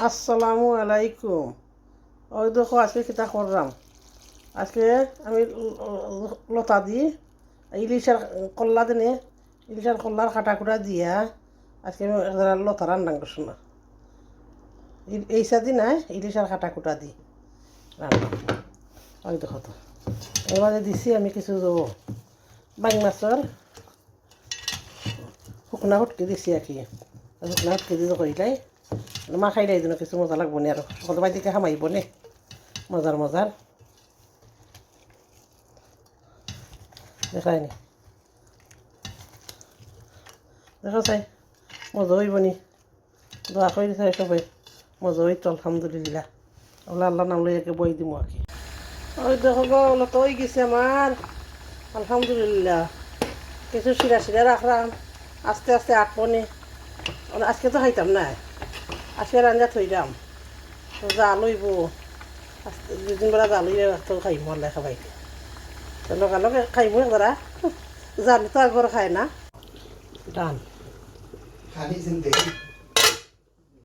আসসালামু আলাইকুম। ওই দেখো আজকে কিতা করলাম। আজকে আমি লতা দিয়ে ইলিশের কল্লা দিনে ইলিশের কল্লার কাটা দিয়া আজকে আমি লতা রান্না করছি না। এই সাদি নাই ইলিশের কাটা দিই রান্না। ওই দেখো তো এর মাঝে দিছি আমি কিছু বাং মাছের শুকনা ফুটকি দিছি আর কি। শুকনা ফুটকি দিয়ে করিলাই মা খাইলে এই জন্য কিছু মজা লাগবো নি আর সকল বাড়িতে খামাইব নে মজার মজার দেখায়নি দেখা চাই মজা হইব নি দোয়া করে চাই সবাই মজা হইতো আলহামদুলিল্লাহ। আল্লাহ আল্লাহ নাম লইয়াকে বই দিব আর কি। ওই দেখো গো তো হয়ে গেছে আমার আলহামদুলিল্লাহ। কিছু শিরা রাখলাম আস্তে আস্তে আটপনে আজকে তো খাইতাম না আজকে রান্না থইলাম জাল হইব দুদিন বেলা জাল হইলে তো খাইব মরলে খাবাই লগে লগে খাইব একদারা জাল তো আগর খায় না ডান